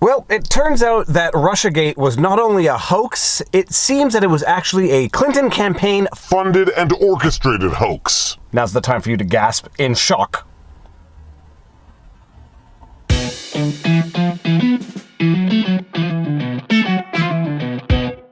Well, it turns out that Russiagate was not only a hoax, it seems that it was actually a Clinton campaign funded and orchestrated hoax. Now's the time for you to gasp in shock.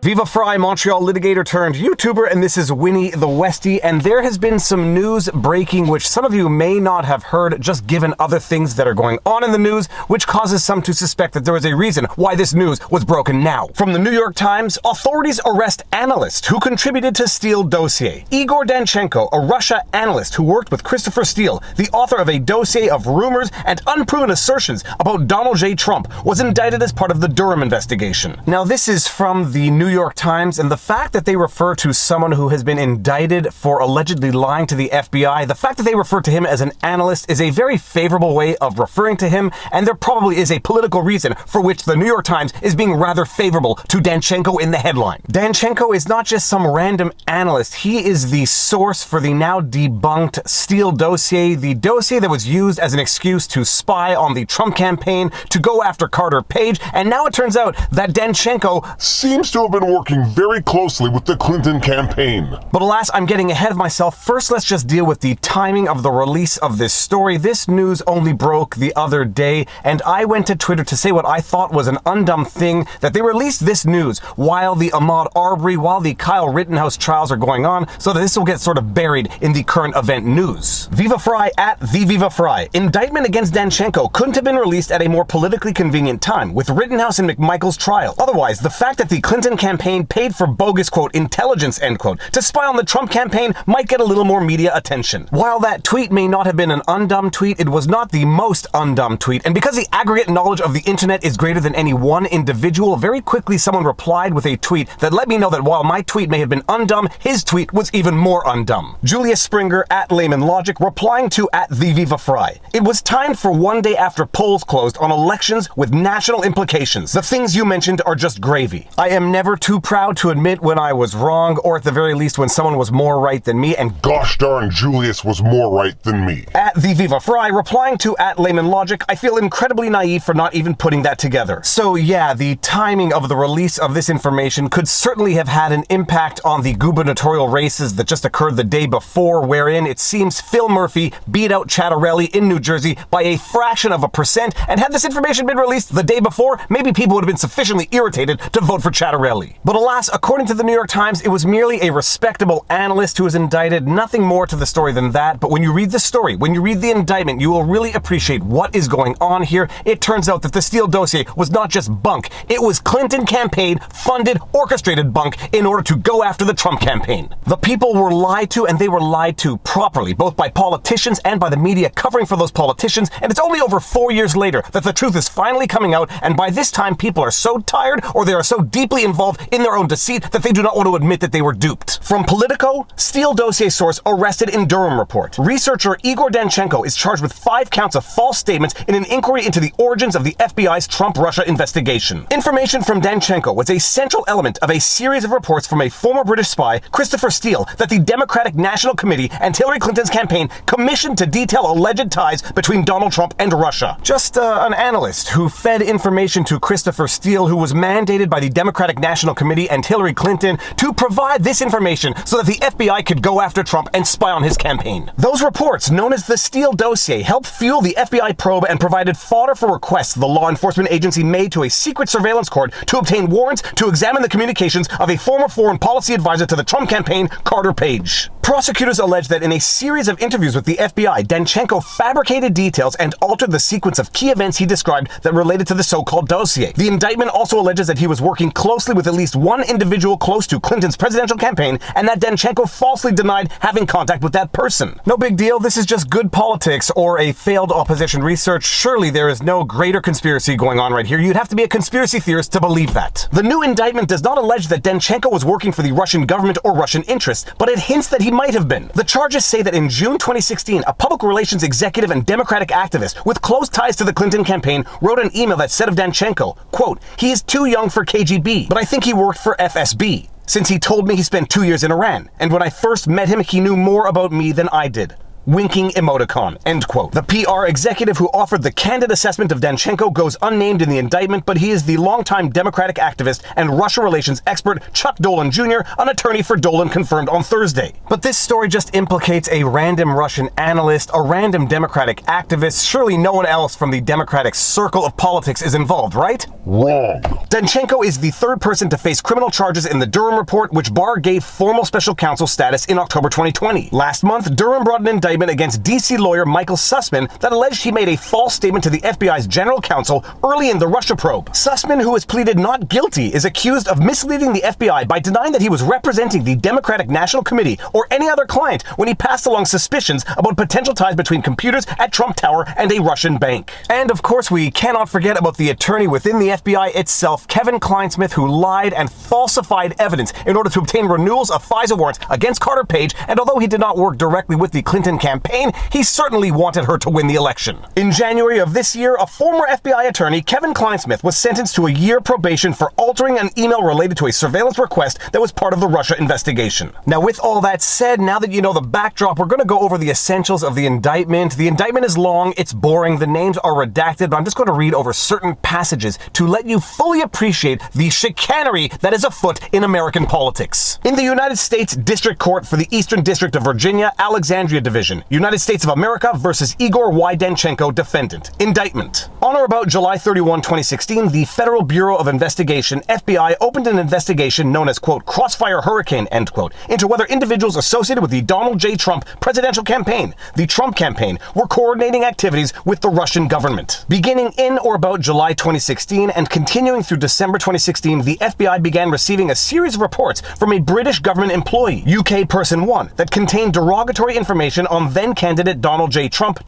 Viva Frei, Montreal litigator turned YouTuber, and this is Winnie the Westie, and there has been some news breaking which some of you may not have heard, just given other things that are going on in the news, which causes some to suspect that there is a reason why this news was broken now. From the New York Times, authorities arrest analyst who contributed to Steele dossier. Igor Danchenko, a Russia analyst who worked with Christopher Steele, the author of a dossier of rumors and unproven assertions about Donald J. Trump, was indicted as part of the Durham investigation. Now, this is from the New York Times, and the fact that they refer to someone who has been indicted for allegedly lying to the FBI, the fact that they refer to him as an analyst is a very favorable way of referring to him, and there probably is a political reason for which the New York Times is being rather favorable to Danchenko in the headline. Danchenko is not just some random analyst, he is the source for the now debunked Steele dossier, the dossier that was used as an excuse to spy on the Trump campaign, to go after Carter Page, and now it turns out that Danchenko seems to have been working very closely with the Clinton campaign. But alas, I'm getting ahead of myself. First, let's just deal with the timing of the release of this story. This news only broke the other day, and I went to Twitter to say what I thought was an undumb thing, that they released this news while the Ahmaud Arbery, while the Kyle Rittenhouse trials are going on, so that this will get sort of buried in the current event news. Viva Frei at the Viva Frei. Indictment against Danchenko couldn't have been released at a more politically convenient time, with Rittenhouse and McMichael's trial. Otherwise, the fact that the Clinton campaign paid for bogus, quote, intelligence, end quote, to spy on the Trump campaign might get a little more media attention. While that tweet may not have been an undumb tweet, it was not the most undumb tweet, and because the aggregate knowledge of the internet is greater than any one individual, very quickly someone replied with a tweet that let me know that while my tweet may have been undumb, his tweet was even more undumb. Julius Springer at Layman Logic replying to at the Viva Frei. It was timed for one day after polls closed on elections with national implications. The things you mentioned are just gravy. I am never too proud to admit when I was wrong, or at the very least when someone was more right than me, and gosh darn Julius was more right than me. At the Viva Frei replying to at Layman Logic, I feel incredibly naive for not even putting that together. So yeah, the timing of the release of this information could certainly have had an impact on the gubernatorial races that just occurred the day before, wherein it seems Phil Murphy beat out Chattarelli in New Jersey by a fraction of a percent, and had this information been released the day before, maybe people would have been sufficiently irritated to vote for Chattarelli. But alas, according to the New York Times, it was merely a respectable analyst who was indicted, nothing more to the story than that. But when you read the story, when you read the indictment, you will really appreciate what is going on here. It turns out that the Steele dossier was not just bunk, it was Clinton campaign funded, orchestrated bunk in order to go after the Trump campaign. The people were lied to, and they were lied to properly, both by politicians and by the media covering for those politicians, and it's only over 4 years later that the truth is finally coming out, and by this time people are so tired, or they are so deeply involved in their own deceit, that they do not want to admit that they were duped. From Politico, Steele dossier source arrested in Durham report. Researcher Igor Danchenko is charged with 5 counts of false statements in an inquiry into the origins of the FBI's Trump-Russia investigation. Information from Danchenko was a central element of a series of reports from a former British spy, Christopher Steele, that the Democratic National Committee and Hillary Clinton's campaign commissioned to detail alleged ties between Donald Trump and Russia. Just an analyst who fed information to Christopher Steele, who was mandated by the Democratic National Committee and Hillary Clinton to provide this information so that the FBI could go after Trump and spy on his campaign. Those reports, known as the Steele dossier, helped fuel the FBI probe and provided fodder for requests the law enforcement agency made to a secret surveillance court to obtain warrants to examine the communications of a former foreign policy advisor to the Trump campaign, Carter Page. Prosecutors allege that in a series of interviews with the FBI, Danchenko fabricated details and altered the sequence of key events he described that related to the so-called dossier. The indictment also alleges that he was working closely with at least one individual close to Clinton's presidential campaign, and that Danchenko falsely denied having contact with that person. No big deal, this is just good politics or a failed opposition research. Surely there is no greater conspiracy going on right here. You'd have to be a conspiracy theorist to believe that. The new indictment does not allege that Danchenko was working for the Russian government or Russian interests, but it hints that he might have been. The charges say that in June 2016, a public relations executive and Democratic activist with close ties to the Clinton campaign wrote an email that said of Danchenko, quote, "He is too young for KGB, but I think he worked for FSB. Since he told me he spent 2 years in Iran, and when I first met him, he knew more about me than I did." winking emoticon, end quote. The PR executive who offered the candid assessment of Danchenko goes unnamed in the indictment, but he is the longtime Democratic activist and Russia relations expert Chuck Dolan Jr., an attorney for Dolan, confirmed on Thursday. But this story just implicates a random Russian analyst, a random Democratic activist. Surely no one else from the Democratic circle of politics is involved, right? Wrong. Danchenko is the third person to face criminal charges in the Durham report, which Barr gave formal special counsel status in October 2020. Last month, Durham brought an indictment against DC lawyer Michael Sussman that alleged he made a false statement to the FBI's general counsel early in the Russia probe. Sussman, who has pleaded not guilty, is accused of misleading the FBI by denying that he was representing the Democratic National Committee or any other client when he passed along suspicions about potential ties between computers at Trump Tower and a Russian bank. And of course, we cannot forget about the attorney within the FBI itself, Kevin Clinesmith, who lied and falsified evidence in order to obtain renewals of FISA warrants against Carter Page, and although he did not work directly with the Clinton campaign, he certainly wanted her to win the election. In January of this year, a former FBI attorney, Kevin Clinesmith, was sentenced to a year probation for altering an email related to a surveillance request that was part of the Russia investigation. Now, with all that said, now that you know the backdrop, we're going to go over the essentials of the indictment. The indictment is long, it's boring, the names are redacted, but I'm just going to read over certain passages to let you fully appreciate the chicanery that is afoot in American politics. In the United States District Court for the Eastern District of Virginia, Alexandria Division, United States of America versus Igor Danchenko, defendant. Indictment. On or about July 31, 2016, the Federal Bureau of Investigation, FBI, opened an investigation known as, quote, Crossfire Hurricane, end quote, into whether individuals associated with the Donald J. Trump presidential campaign, the Trump campaign, were coordinating activities with the Russian government. Beginning in or about July 2016 and continuing through December 2016, the FBI began receiving a series of reports from a British government employee, UK Person 1, that contained derogatory information on then-candidate Donald J. Trump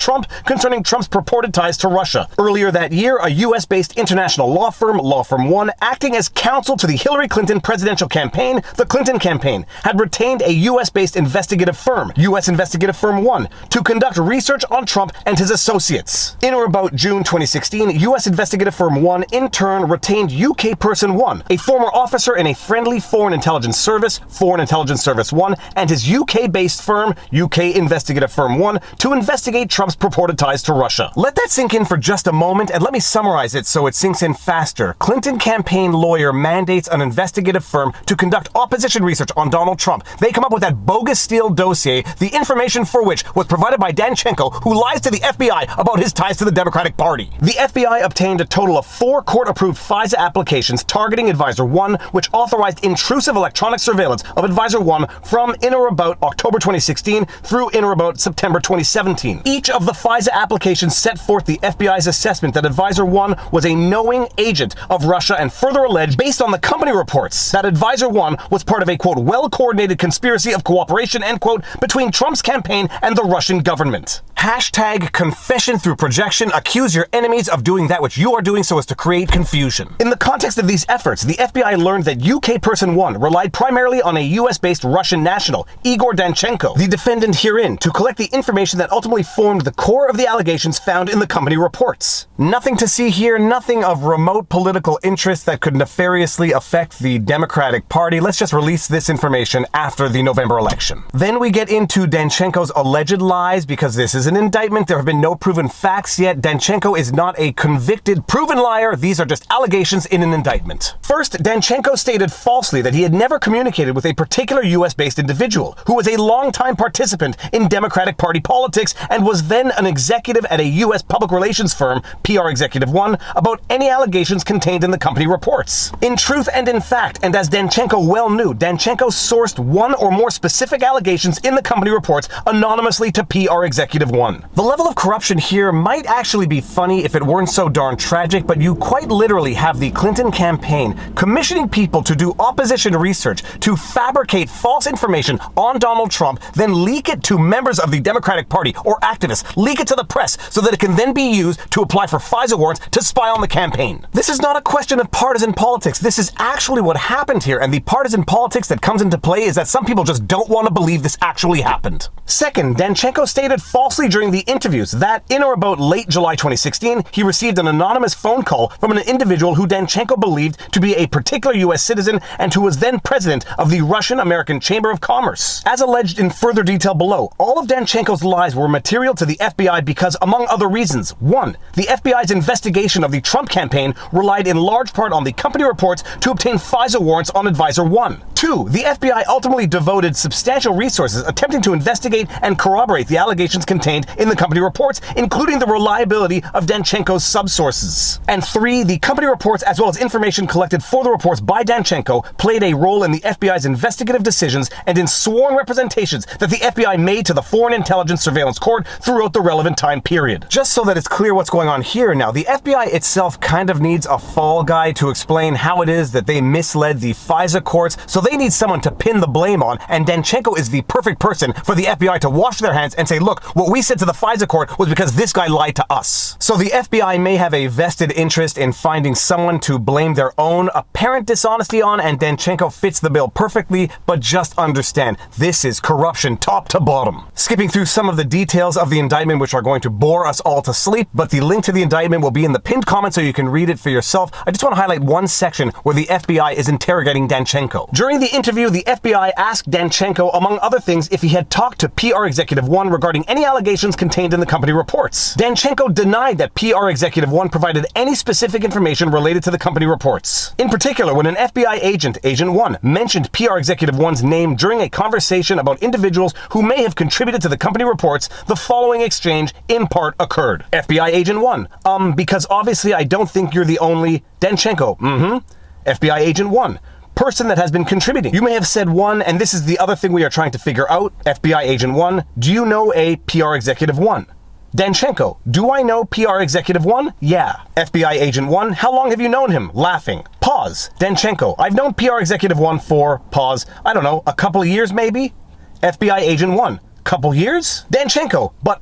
concerning Trump's purported ties to Russia. Earlier that year, a US-based international law firm, Law Firm 1, acting as counsel to the Hillary Clinton presidential campaign, the Clinton campaign, had retained a US-based investigative firm, US Investigative Firm 1, to conduct research on Trump and his associates. In or about June 2016, US Investigative Firm 1 in turn retained UK Person 1, a former officer in a friendly foreign intelligence service, Foreign Intelligence Service 1, and his UK-based firm, UK Investigative Firm 1, to investigate Trump's purported ties to Russia. Let that sink in for just a moment, and let me summarize it so it sinks in faster. Clinton campaign lawyer mandates an investigative firm to conduct opposition research on Donald Trump. They come up with that bogus Steele dossier, the information for which was provided by Danchenko, who lies to the FBI about his ties to the Democratic Party. The FBI obtained a total of 4 court-approved FISA applications targeting Advisor 1, which authorized intrusive electronic surveillance of Advisor 1 from in or about October 2016 through in or about September 2017. Each of the FISA applications set forth the FBI's assessment that Advisor 1 was a knowing agent of Russia and further alleged, based on the company reports, that Advisor 1 was part of a, quote, well-coordinated conspiracy of cooperation, end quote, between Trump's campaign and the Russian government. Hashtag confession through projection. Accuse your enemies of doing that which you are doing so as to create confusion. In the context of these efforts, the FBI learned that UK Person 1 relied primarily on a US-based Russian national, Igor Danchenko, the defendant herein, to collect the information that ultimately formed the core of the allegations found in the company reports. Nothing to see here, nothing of remote political interest that could nefariously affect the Democratic Party. Let's just release this information after the November election. Then we get into Danchenko's alleged lies, because this is an indictment. There have been no proven facts yet. Danchenko is not a convicted, proven liar. These are just allegations in an indictment. First, Danchenko stated falsely that he had never communicated with a particular US-based individual who was a longtime participant in Democratic Party politics and was then an executive at a US public relations firm, PR Executive 1, about any allegations contained in the company reports. In truth and in fact, and as Danchenko well knew, Danchenko sourced one or more specific allegations in the company reports anonymously to PR Executive 1. The level of corruption here might actually be funny if it weren't so darn tragic, but you quite literally have the Clinton campaign commissioning people to do opposition research, to fabricate false information on Donald Trump, then leak it to members of the Democratic Party or activists, leak it to the press so that it can then be used to apply for FISA warrants to spy on the campaign. This is not a question of partisan politics. This is actually what happened here, and the partisan politics that comes into play is that some people just don't want to believe this actually happened. Second, Danchenko stated falsely during the interviews that in or about late July 2016, he received an anonymous phone call from an individual who Danchenko believed to be a particular US citizen and who was then president of the Russian-American Chamber of Commerce. As alleged in further detail below, all of Danchenko's lies were material to the FBI because, among other reasons, 1. The FBI's investigation of the Trump campaign relied in large part on the company reports to obtain FISA warrants on Advisor 1. 2. The FBI ultimately devoted substantial resources attempting to investigate and corroborate the allegations contained in the company reports, including the reliability of Danchenko's subsources. And 3. The company reports, as well as information collected for the reports by Danchenko, played a role in the FBI's investigative decisions and in sworn representations that the FBI made to the Foreign Intelligence Surveillance Court throughout the relevant time period. Just so that it's clear what's going on here now, the FBI itself kind of needs a fall guy to explain how it is that they misled the FISA courts, so they need someone to pin the blame on, and Danchenko is the perfect person for the FBI to wash their hands and say, look, what we said to the FISA court was because this guy lied to us. So the FBI may have a vested interest in finding someone to blame their own apparent dishonesty on, and Danchenko fits the bill perfectly, but just understand, this is corruption top to bottom. Skipping through some of the details of the indictment which are going to bore us all to sleep, but the link to the indictment will be in the pinned comment so you can read it for yourself. I just want to highlight one section where the FBI is interrogating Danchenko. During the interview, the FBI asked Danchenko, among other things, if he had talked to PR Executive 1 regarding any allegations contained in the company reports. Danchenko denied that PR Executive 1 provided any specific information related to the company reports. In particular, when an FBI agent, Agent 1, mentioned PR Executive 1's name during a conversation about individuals who may have contributed to the company reports, the following exchange in part occurred. FBI Agent 1, because obviously I don't think you're the only Danchenko. FBI Agent 1, person that has been contributing. You may have said 1, and this is the other thing we are trying to figure out. FBI Agent 1, do you know a PR Executive 1? Danchenko, do I know PR Executive 1? Yeah. FBI Agent 1, how long have you known him? Laughing. Pause. Danchenko, I've known PR Executive 1 for, pause, I don't know, a couple of years maybe? FBI Agent 1, couple years? Danchenko, but,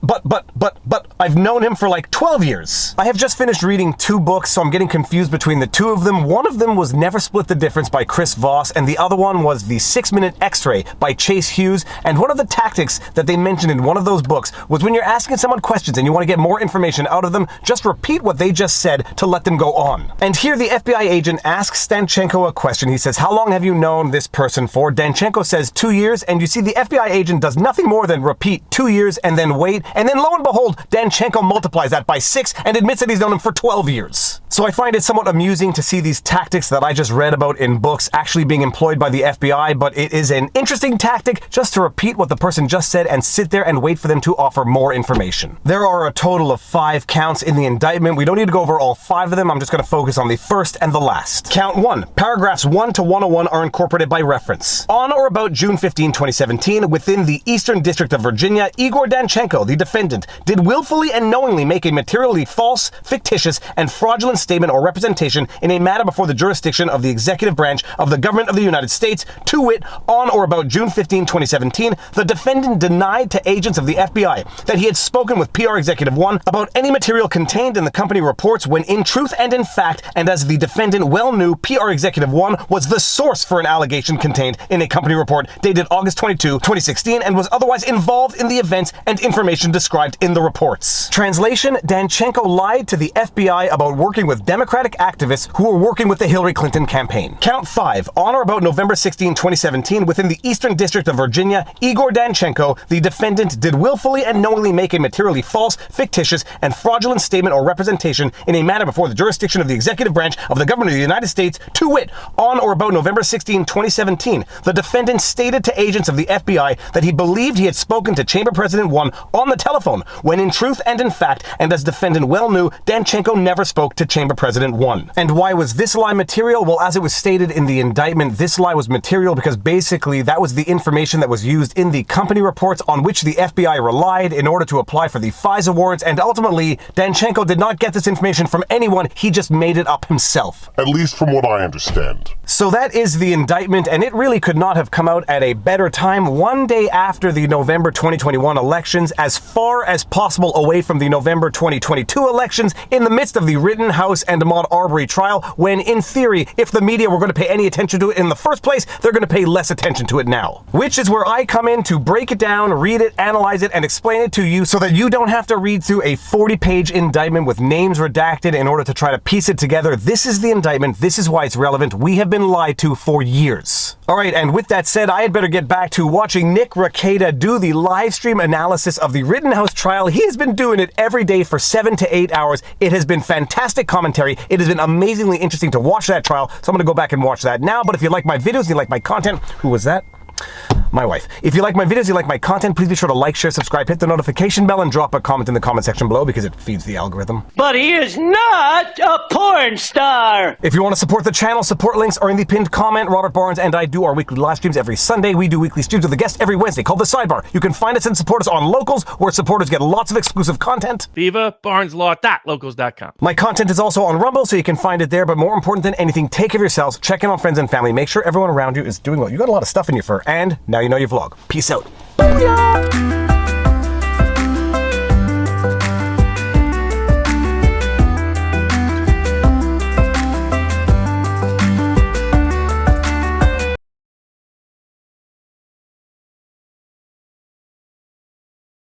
I've known him for like 12 years. I have just finished reading 2 books, so I'm getting confused between the 2 of them. One of them was Never Split the Difference by Chris Voss, and the other one was The 6-Minute X-Ray by Chase Hughes. And one of the tactics that they mentioned in one of those books was when you're asking someone questions and you want to get more information out of them, just repeat what they just said to let them go on. And here the FBI agent asks Danchenko a question. He says, how long have you known this person for? Danchenko says 2 years, and you see the FBI agent does nothing more than repeat 2 years and then wait, and then lo and behold, Danchenko multiplies that by 6 and admits that he's known him for 12 years. So I find it somewhat amusing to see these tactics that I just read about in books actually being employed by the FBI, but it is an interesting tactic just to repeat what the person just said and sit there and wait for them to offer more information. There are a total of 5 counts in the indictment. We don't need to go over all 5 of them. I'm just going to focus on the first and the last. Count 1. Paragraphs 1 to 101 are incorporated by reference. On or about June 15, 2017, within the Eastern District of Virginia, Igor Danchenko, the defendant, did willfully and knowingly make a materially false, fictitious, and fraudulent statement or representation in a matter before the jurisdiction of the executive branch of the government of the United States, to wit, on or about June 15, 2017, the defendant denied to agents of the FBI that he had spoken with PR Executive 1 about any material contained in the company reports when in truth and in fact, and as the defendant well knew, PR Executive 1 was the source for an allegation contained in a company report dated August 22, 2016, and was otherwise involved in the events and information described in the reports. Translation, Danchenko lied to the FBI about working with Democratic activists who were working with the Hillary Clinton campaign. Count 5. On or about November 16, 2017, within the Eastern District of Virginia, Igor Danchenko, the defendant, did willfully and knowingly make a materially false, fictitious, and fraudulent statement or representation in a matter before the jurisdiction of the executive branch of the government of the United States, to wit, on or about November 16, 2017, the defendant stated to agents of the FBI that he believed he had spoken to Chamber President 1 on the telephone, when in truth and in fact, and as defendant well knew, Danchenko never spoke to Chamber President 1. And why was this lie material? Well, as it was stated in the indictment, this lie was material because basically that was the information that was used in the company reports on which the FBI relied in order to apply for the FISA warrants, and ultimately, Danchenko did not get this information from anyone, he just made it up himself. At least from what I understand. So that is the indictment, and it really could not have come out at a better time, one day after the November 2021 elections, as far as possible away from the November 2022 elections, in the midst of the Rittenhouse and Ahmaud Arbery trial, when, in theory, if the media were going to pay any attention to it in the first place, they're going to pay less attention to it now. Which is where I come in to break it down, read it, analyze it, and explain it to you so that you don't have to read through a 40-page indictment with names redacted in order to try to piece it together. This is the indictment. This is why it's relevant. We have been lied to for years. Alright, and with that said, I had better get back to watching Nick Rekieta do the live stream analysis of the Rittenhouse trial. He has been doing it every day for 7 to 8 hours. It has been fantastic commentary. It has been amazingly interesting to watch that trial, so I'm going to go back and watch that now. But if you like my videos, you like my content, who was that? My wife. If you like my videos, you like my content, please be sure to like, share, subscribe, hit the notification bell, and drop a comment in the comment section below because it feeds the algorithm. But he is not a porn star! If you want to support the channel, support links are in the pinned comment. Robert Barnes and I do our weekly live streams every Sunday. We do weekly streams with a guest every Wednesday called The Sidebar. You can find us and support us on Locals, where supporters get lots of exclusive content. VivaBarnesLaw.locals.com. My content is also on Rumble, so you can find it there, but more important than anything, take care of yourselves, check in on friends and family, make sure everyone around you is doing well. You got a lot of stuff in your fur, and now you know your vlog. Peace out. Booyah!